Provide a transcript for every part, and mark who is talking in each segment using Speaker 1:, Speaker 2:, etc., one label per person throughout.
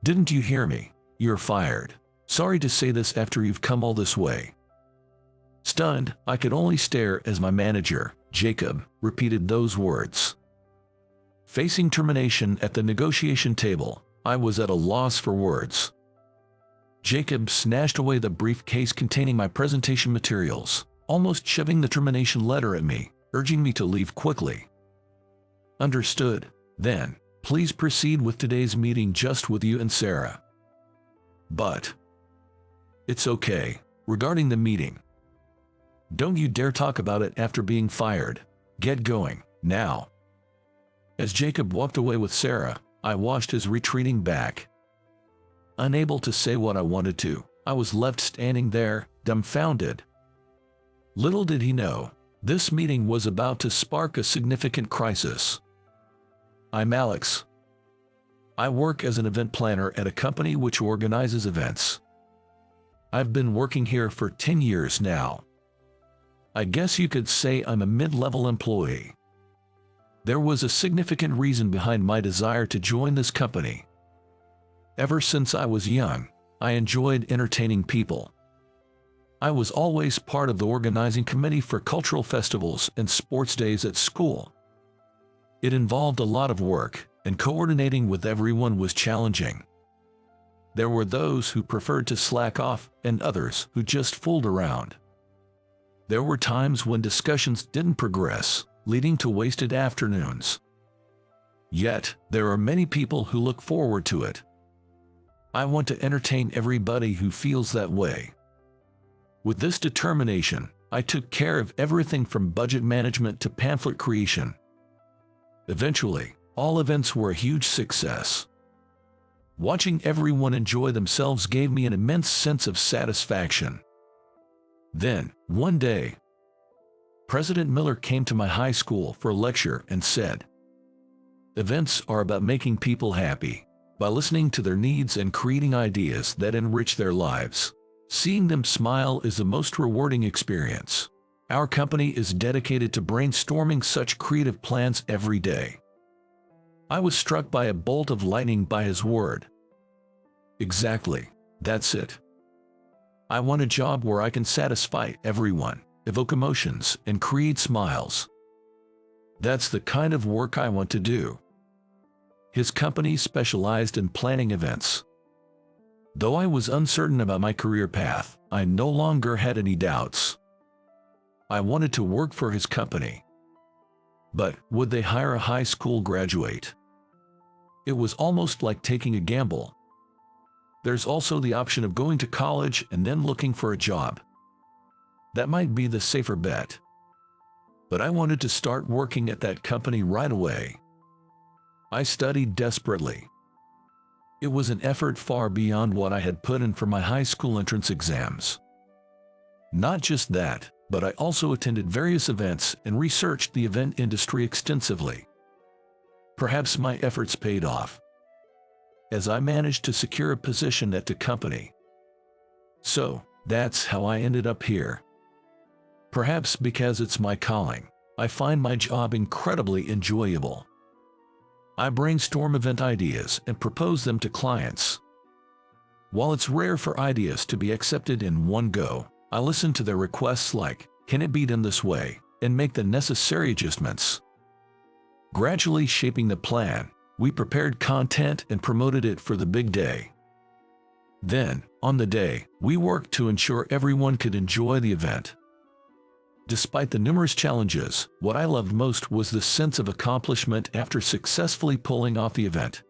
Speaker 1: Didn't you hear me? You're fired. Sorry to say this after you've come all this way. Stunned, I could only stare as my manager, Jacob, repeated those words. Facing termination at the negotiation table, I was at a loss for words. Jacob snatched away the briefcase containing my presentation materials, almost shoving the termination letter at me, urging me to leave quickly. Understood. Then, please proceed with today's meeting just with you and Sarah. But it's okay. Regarding the meeting, don't you dare talk about it after being fired. Get going, now. As Jacob walked away with Sarah, I watched his retreating back. Unable to say what I wanted to, I was left standing there, dumbfounded. Little did he know, this meeting was about to spark a significant crisis. I'm Alex. I work as an event planner at a company which organizes events. I've been working here for 10 years now. I guess you could say I'm a mid-level employee. There was a significant reason behind my desire to join this company. Ever since I was young, I enjoyed entertaining people. I was always part of the organizing committee for cultural festivals and sports days at school. It involved a lot of work, and coordinating with everyone was challenging. There were those who preferred to slack off and others who just fooled around. There were times when discussions didn't progress, leading to wasted afternoons. Yet, there are many people who look forward to it. I want to entertain everybody who feels that way. With this determination, I took care of everything from budget management to pamphlet creation. Eventually, all events were a huge success. Watching everyone enjoy themselves gave me an immense sense of satisfaction. Then, one day, President Miller came to my high school for a lecture and said, "Events are about making people happy, by listening to their needs and creating ideas that enrich their lives. Seeing them smile is the most rewarding experience. Our company is dedicated to brainstorming such creative plans every day." I was struck by a bolt of lightning by his word. Exactly, that's it. I want a job where I can satisfy everyone, evoke emotions, and create smiles. That's the kind of work I want to do. His company specialized in planning events. Though I was uncertain about my career path, I no longer had any doubts. I wanted to work for his company. But would they hire a high school graduate? It was almost like taking a gamble. There's also the option of going to college and then looking for a job. That might be the safer bet. But I wanted to start working at that company right away. I studied desperately. It was an effort far beyond what I had put in for my high school entrance exams. Not just that, but I also attended various events and researched the event industry extensively. Perhaps my efforts paid off, as I managed to secure a position at the company. So, that's how I ended up here. Perhaps because it's my calling, I find my job incredibly enjoyable. I brainstorm event ideas and propose them to clients. While it's rare for ideas to be accepted in one go, I listen to their requests like, "Can it be done this way?" and make the necessary adjustments. Gradually shaping the plan, we prepared content and promoted it for the big day. Then, on the day, we worked to ensure everyone could enjoy the event. Despite the numerous challenges, what I loved most was the sense of accomplishment after successfully pulling off the event.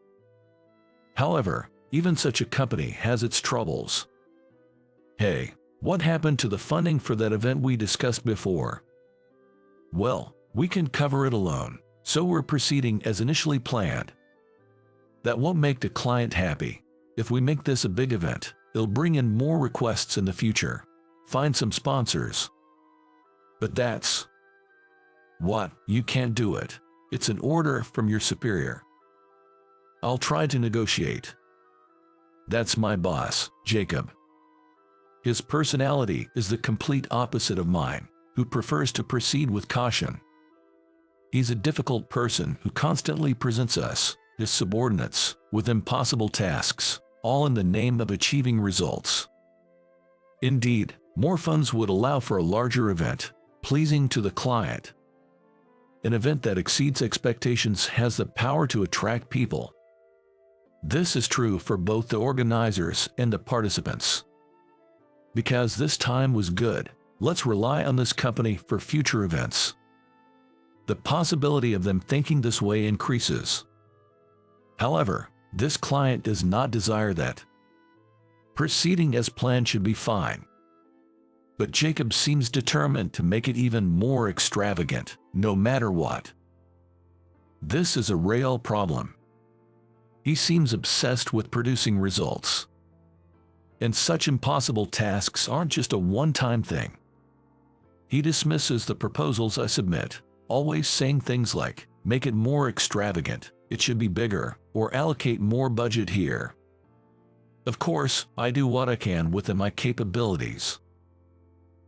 Speaker 1: However, even such a company has its troubles. Hey, what happened to the funding for that event we discussed before? Well, we can cover it alone, so we're proceeding as initially planned. That won't make the client happy. If we make this a big event, it'll bring in more requests in the future. Find some sponsors. But that's what, you can't do it. It's an order from your superior. I'll try to negotiate. That's my boss, Jacob. His personality is the complete opposite of mine, who prefers to proceed with caution. He's a difficult person who constantly presents us, his subordinates, with impossible tasks. all in the name of achieving results. Indeed, more funds would allow for a larger event, pleasing to the client. An event that exceeds expectations has the power to attract people. This is true for both the organizers and the participants. Because this time was good, let's rely on this company for future events. The possibility of them thinking this way increases. However, this client does not desire that. Proceeding as planned should be fine. But Jacob seems determined to make it even more extravagant, no matter what. This is a real problem. He seems obsessed with producing results. And such impossible tasks aren't just a one-time thing. He dismisses the proposals I submit, always saying things like, make it more extravagant, it should be bigger, or allocate more budget here. Of course, I do what I can within my capabilities.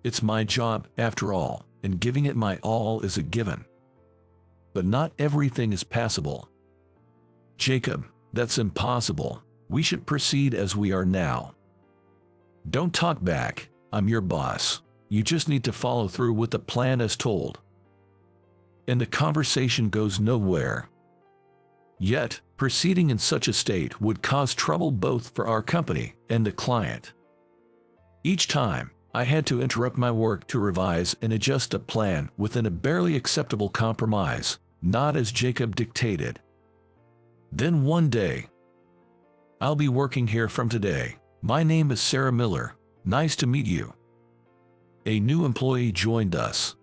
Speaker 1: It's my job, after all, and giving it my all is a given. But not everything is passable. Jacob, that's impossible. We should proceed as we are now. Don't talk back. I'm your boss. You just need to follow through with the plan as told. And the conversation goes nowhere. Yet, proceeding in such a state would cause trouble both for our company and the client. Each time, I had to interrupt my work to revise and adjust a plan within a barely acceptable compromise, not as Jacob dictated. Then one day, I'll be working here from today. My name is Sarah Miller. Nice to meet you. A new employee joined us.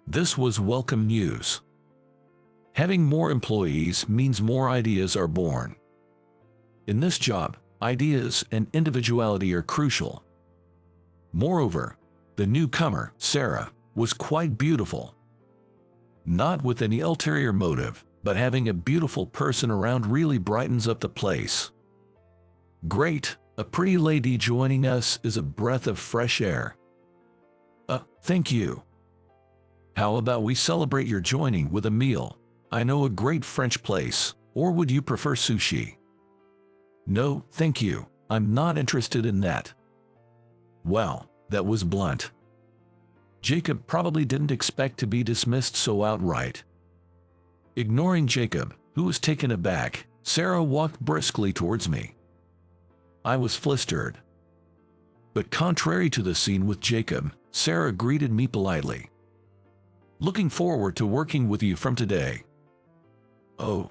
Speaker 1: This was welcome news. Having more employees means more ideas are born. In this job, ideas and individuality are crucial. Moreover, the newcomer, Sarah, was quite beautiful. Not with any ulterior motive, but having a beautiful person around really brightens up the place. Great, a pretty lady joining us is a breath of fresh air. Thank you. How about we celebrate your joining with a meal? I know a great French place, or would you prefer sushi? No, thank you, I'm not interested in that. Well, that was blunt. Jacob probably didn't expect to be dismissed so outright. Ignoring Jacob, who was taken aback, Sarah walked briskly towards me. I was flustered. But contrary to the scene with Jacob, Sarah greeted me politely. Looking forward to working with you from today. Oh.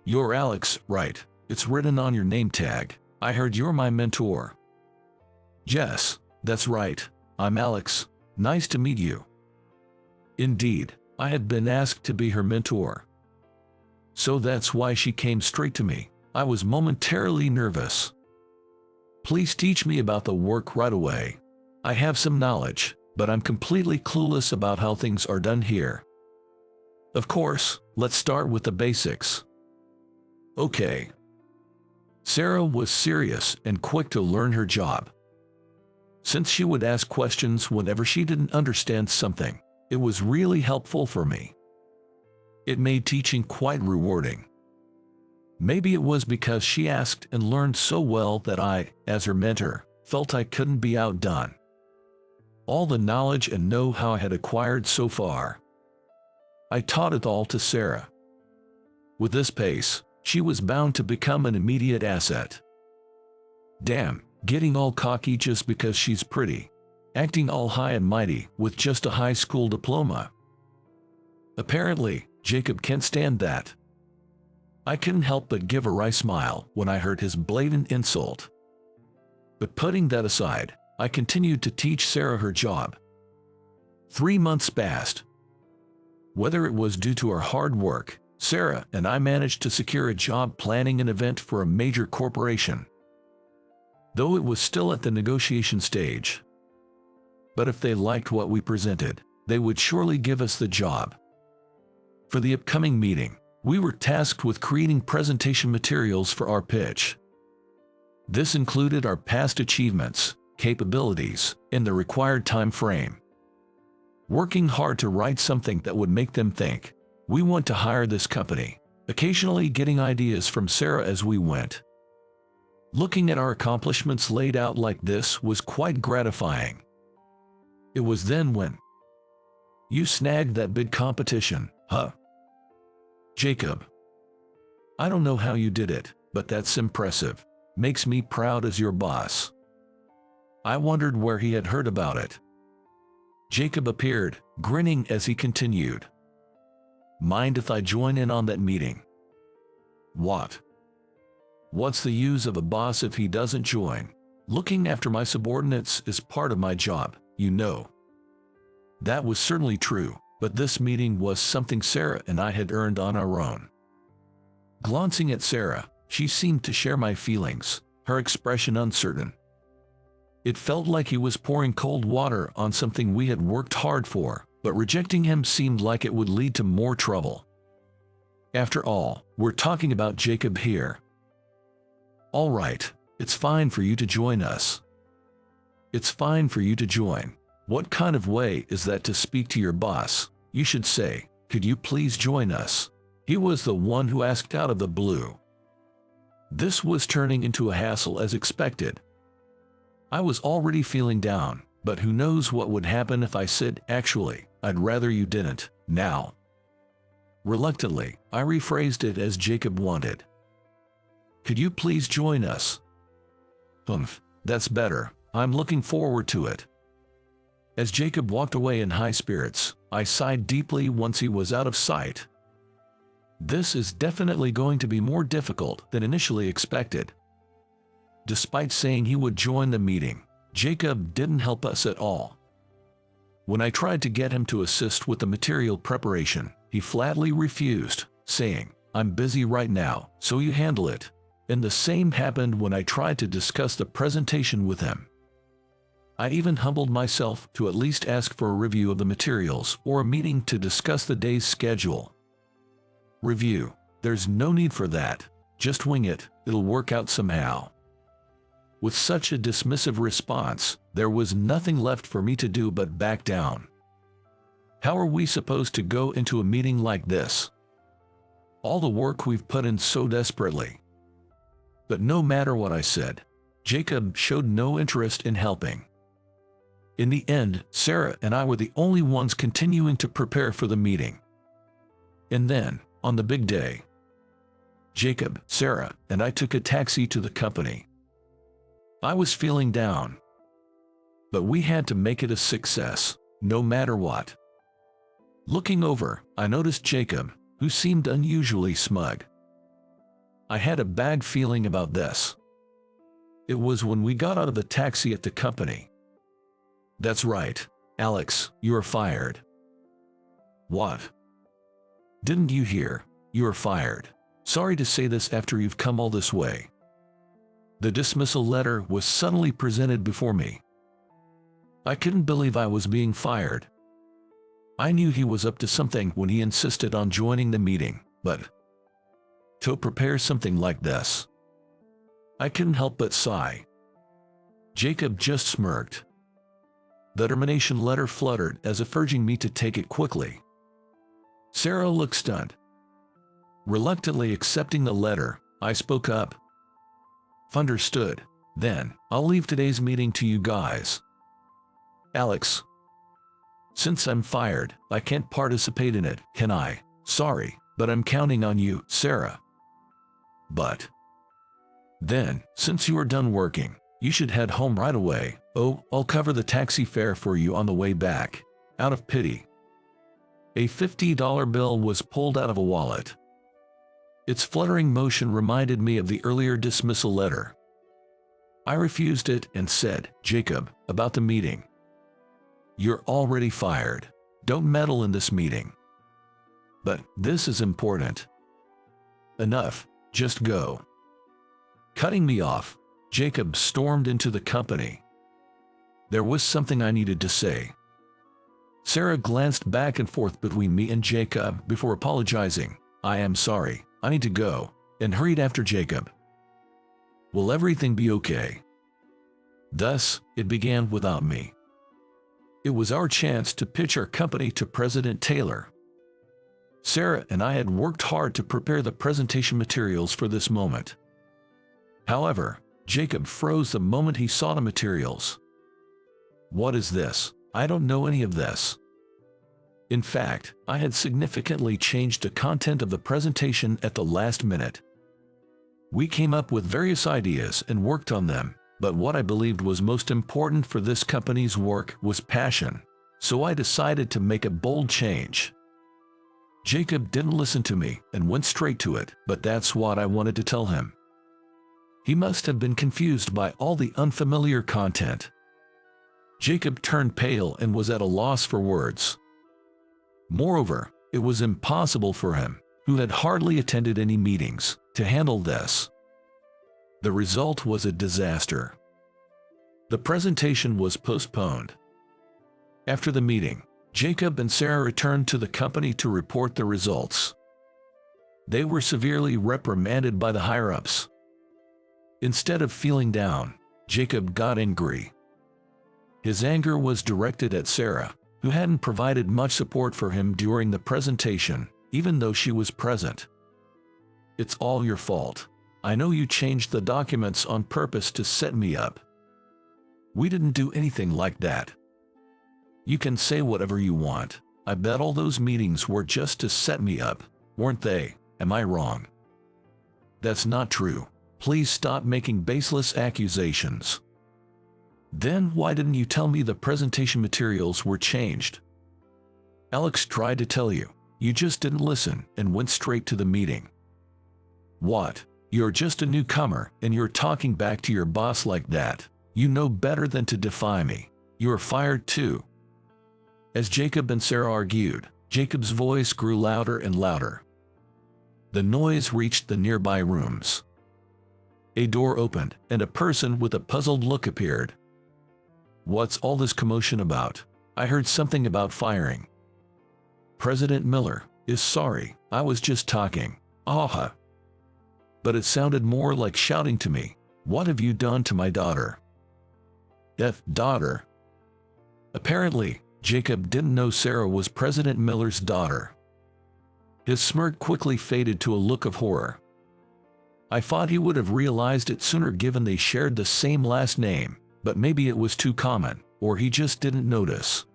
Speaker 1: You're Alex, right? It's written on your name tag. I heard you're my mentor. Yes, that's right. I'm Alex. Nice to meet you. Indeed, I had been asked to be her mentor. So that's why she came straight to me. I was momentarily nervous. Please teach me about the work right away. I have some knowledge, but I'm completely clueless about how things are done here. Of course, let's start with the basics. Okay. Sarah was serious and quick to learn her job. Since she would ask questions whenever she didn't understand something, it was really helpful for me. It made teaching quite rewarding. Maybe it was because she asked and learned so well that I, as her mentor, felt I couldn't be outdone. All the knowledge and know-how I had acquired so far, I taught it all to Sarah. With this pace, she was bound to become an immediate asset. Damn, getting all cocky just because she's pretty. Acting all high and mighty with just a high school diploma. Apparently, Jacob can't stand that. I couldn't help but give a wry smile when I heard his blatant insult. But putting that aside, I continued to teach Sarah her job. 3 months passed. Whether it was due to our hard work, Sarah and I managed to secure a job planning an event for a major corporation. Though it was still at the negotiation stage. But if they liked what we presented, they would surely give us the job. For the upcoming meeting, we were tasked with creating presentation materials for our pitch. This included our past achievements, capabilities, and the required time frame. Working hard to write something that would make them think, we want to hire this company, occasionally getting ideas from Sarah as we went. Looking at our accomplishments laid out like this was quite gratifying. It was then when you snagged that big competition, huh? Jacob, I don't know how you did it, but that's impressive. Makes me proud as your boss. I wondered where he had heard about it. Jacob appeared, grinning as he continued. Mind if I join in on that meeting? What? What's the use of a boss if he doesn't join? Looking after my subordinates is part of my job, you know. That was certainly true, but this meeting was something Sarah and I had earned on our own. Glancing at Sarah, she seemed to share my feelings, her expression uncertain. It felt like he was pouring cold water on something we had worked hard for, but rejecting him seemed like it would lead to more trouble. After all, we're talking about Jacob here. All right, it's fine for you to join us. It's fine for you to join. What kind of way is that to speak to your boss? You should say, could you please join us? He was the one who asked out of the blue. This was turning into a hassle as expected. I was already feeling down, but who knows what would happen if I said, actually, I'd rather you didn't, now. Reluctantly, I rephrased it as Jacob wanted. Could you please join us? That's better. I'm looking forward to it. As Jacob walked away in high spirits, I sighed deeply once he was out of sight. This is definitely going to be more difficult than initially expected. Despite saying he would join the meeting, Jacob didn't help us at all. When I tried to get him to assist with the material preparation, he flatly refused, saying, I'm busy right now, so you handle it. And the same happened when I tried to discuss the presentation with him. I even humbled myself to at least ask for a review of the materials or a meeting to discuss the day's schedule. Review. There's no need for that. Just wing it, it'll work out somehow. With such a dismissive response, there was nothing left for me to do but back down. How are we supposed to go into a meeting like this? All the work we've put in so desperately. But no matter what I said, Jacob showed no interest in helping. In the end, Sarah and I were the only ones continuing to prepare for the meeting. And then, on the big day, Jacob, Sarah, and I took a taxi to the company. I was feeling down, but we had to make it a success, no matter what. Looking over, I noticed Jacob, who seemed unusually smug. I had a bad feeling about this. It was when we got out of the taxi at the company. That's right, Alex, you are fired. What? Didn't you hear? You are fired. Sorry to say this after you've come all this way. The dismissal letter was suddenly presented before me. I couldn't believe I was being fired. I knew he was up to something when he insisted on joining the meeting, but to prepare something like this, I couldn't help but sigh. Jacob just smirked. The termination letter fluttered as if urging me to take it quickly. Sarah looked stunned. Reluctantly accepting the letter, I spoke up. Understood. Then, I'll leave today's meeting to you guys. Alex. Since I'm fired, I can't participate in it, can I? Sorry, but I'm counting on you, Sarah. But then, since you are done working, you should head home right away. Oh, I'll cover the taxi fare for you on the way back. Out of pity. A $50 bill was pulled out of a wallet. Its fluttering motion reminded me of the earlier dismissal letter. I refused it and said, Jacob, about the meeting. You're already fired. Don't meddle in this meeting. But this is important. Enough, just go. Cutting me off, Jacob stormed into the company. There was something I needed to say. Sarah glanced back and forth between me and Jacob before apologizing. I am sorry, I need to go, and hurried after Jacob. Will everything be okay? Thus, it began without me. It was our chance to pitch our company to President Taylor. Sarah and I had worked hard to prepare the presentation materials for this moment. However, Jacob froze the moment he saw the materials. What is this? I don't know any of this. In fact, I had significantly changed the content of the presentation at the last minute. We came up with various ideas and worked on them, but what I believed was most important for this company's work was passion, so I decided to make a bold change. Jacob didn't listen to me and went straight to it, but that's what I wanted to tell him. He must have been confused by all the unfamiliar content. Jacob turned pale and was at a loss for words. Moreover, it was impossible for him, who had hardly attended any meetings, to handle this. The result was a disaster. The presentation was postponed. After the meeting, Jacob and Sarah returned to the company to report the results. They were severely reprimanded by the higher-ups. Instead of feeling down, Jacob got angry. His anger was directed at Sarah, who hadn't provided much support for him during the presentation, even though she was present. "It's all your fault. I know you changed the documents on purpose to set me up. We didn't do anything like that. You can say whatever you want. I bet all those meetings were just to set me up, weren't they? Am I wrong?" "That's not true. Please stop making baseless accusations." "Then why didn't you tell me the presentation materials were changed?" "Alex tried to tell you. You just didn't listen and went straight to the meeting." "What? You're just a newcomer and you're talking back to your boss like that? You know better than to defy me. You're fired too." As Jacob and Sarah argued, Jacob's voice grew louder and louder. The noise reached the nearby rooms. A door opened and a person with a puzzled look appeared. "What's all this commotion about? I heard something about firing." "President Miller is sorry. I was just talking." "Aha." But it sounded more like shouting to me. "What have you done to my daughter?" Daughter? Apparently, Jacob didn't know Sarah was President Miller's daughter. His smirk quickly faded to a look of horror. I thought he would have realized it sooner given they shared the same last name, but maybe it was too common, or he just didn't notice.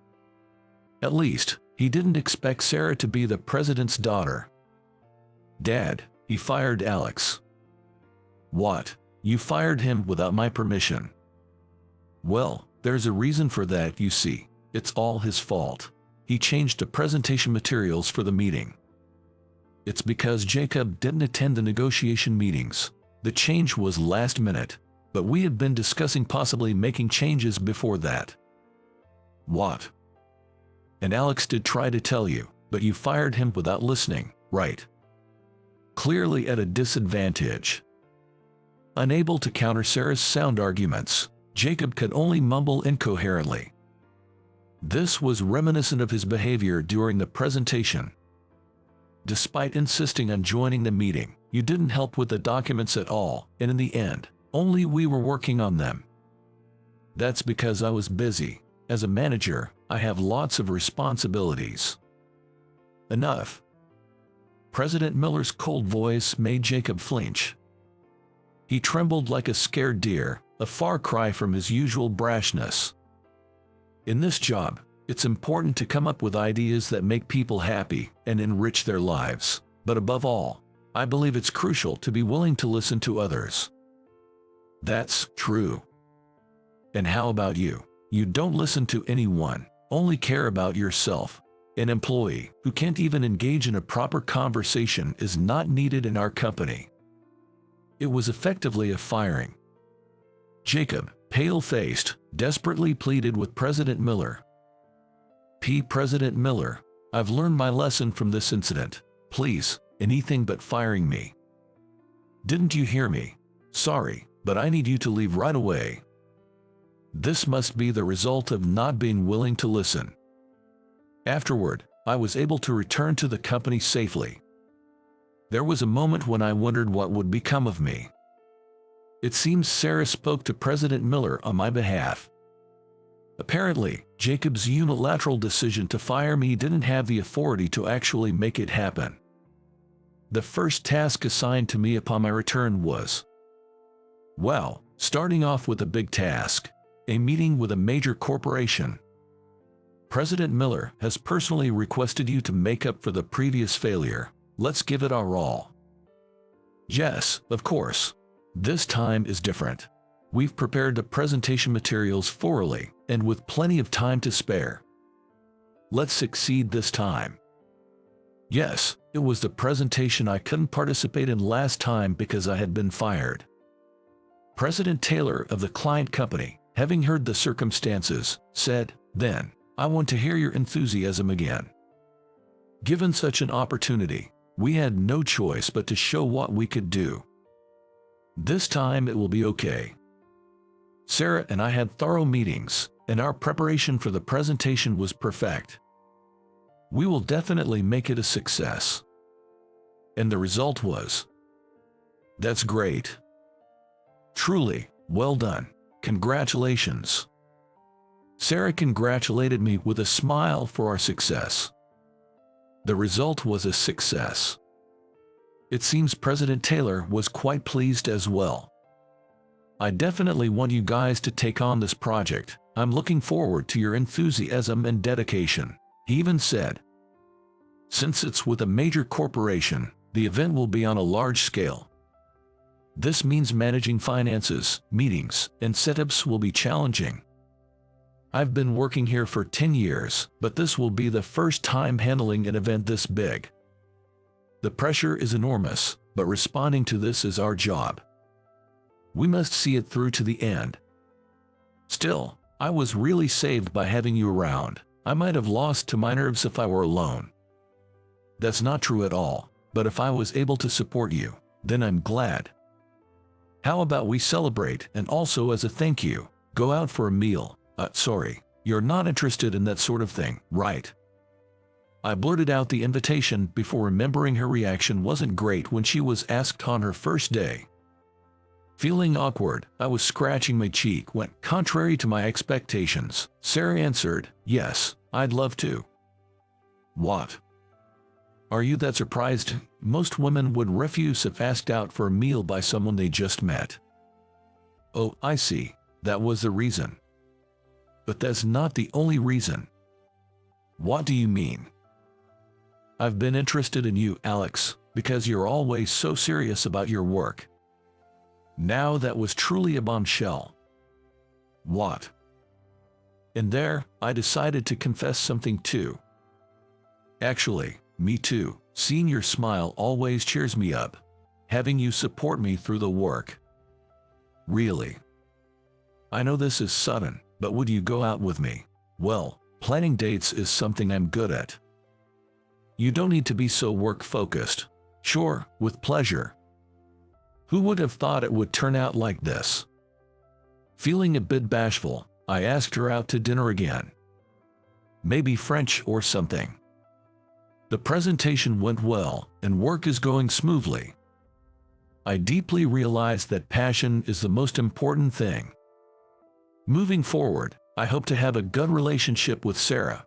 Speaker 1: At least, he didn't expect Sarah to be the president's daughter. "Dad, he fired Alex." "What? You fired him without my permission?" "Well, there's a reason for that, you see. It's all his fault. He changed the presentation materials for the meeting." "It's because Jacob didn't attend the negotiation meetings. The change was last minute, but we had been discussing possibly making changes before that." "What?" "And Alex did try to tell you, but you fired him without listening, right?" Clearly at a disadvantage. Unable to counter Sarah's sound arguments, Jacob could only mumble incoherently. This was reminiscent of his behavior during the presentation. "Despite insisting on joining the meeting, you didn't help with the documents at all, and in the end, only we were working on them." "That's because I was busy. As a manager, I have lots of responsibilities." "Enough." President Miller's cold voice made Jacob flinch. He trembled like a scared deer, a far cry from his usual brashness. "In this job, it's important to come up with ideas that make people happy and enrich their lives, but above all, I believe it's crucial to be willing to listen to others." "That's true." "And how about you? You don't listen to anyone, only care about yourself. An employee who can't even engage in a proper conversation is not needed in our company." It was effectively a firing. Jacob, pale-faced, desperately pleaded with President Miller. "President Miller, I've learned my lesson from this incident. Please, anything but firing me." "Didn't you hear me? Sorry, but I need you to leave right away." This must be the result of not being willing to listen. Afterward, I was able to return to the company safely. There was a moment when I wondered what would become of me. It seems Sarah spoke to President Miller on my behalf. Apparently, Jacob's unilateral decision to fire me didn't have the authority to actually make it happen. The first task assigned to me upon my return was, "Well, Starting off with a big task, a meeting with a major corporation. President Miller has personally requested you to make up for the previous failure. Let's give it our all. Yes, of course. This time is different. We've prepared the presentation materials thoroughly and with plenty of time to spare. Let's succeed this time. Yes, it was the presentation I couldn't participate in last time because I had been fired. President Taylor of the client company, having heard the circumstances, said, "Then, I want to hear your enthusiasm again." Given such an opportunity, we had no choice but to show what we could do. This time it will be okay. Sarah and I had thorough meetings, and our preparation for the presentation was perfect. We will definitely make it a success. And the result was, "That's great. Truly, well done. Congratulations." Sarah congratulated me with a smile for our success. The result was a success. It seems President Taylor was quite pleased as well. "I definitely want you guys to take on this project. I'm looking forward to your enthusiasm and dedication," he even said. Since it's with a major corporation, the event will be on a large scale. This means managing finances, meetings, and setups will be challenging. I've been working here for 10 years, but this will be the first time handling an event this big. The pressure is enormous, but responding to this is our job. We must see it through to the end. Still, I was really saved by having you around. I might have lost to my nerves if I were alone. That's not true at all, but if I was able to support you, then I'm glad. How about we celebrate and also as a thank you, go out for a meal? Sorry, you're not interested in that sort of thing, right? I blurted out the invitation before remembering her reaction wasn't great when she was asked on her first day. Feeling awkward, I was scratching my cheek when, contrary to my expectations, Sarah answered, "Yes, I'd love to." What? Are you that surprised? Most women would refuse if asked out for a meal by someone they just met. Oh, I see. That was the reason. But that's not the only reason. What do you mean? I've been interested in you, Alex, because you're always so serious about your work. Now that was truly a bombshell. What? And there, I decided to confess something too. Actually, me too. Seeing your smile always cheers me up. Having you support me through the work. Really. I know this is sudden, but would you go out with me? Well, planning dates is something I'm good at. You don't need to be so work-focused. Sure, with pleasure. Who would have thought it would turn out like this? Feeling a bit bashful, I asked her out to dinner again. Maybe French or something. The presentation went well, and work is going smoothly. I deeply realized that passion is the most important thing. Moving forward, I hope to have a good relationship with Sarah.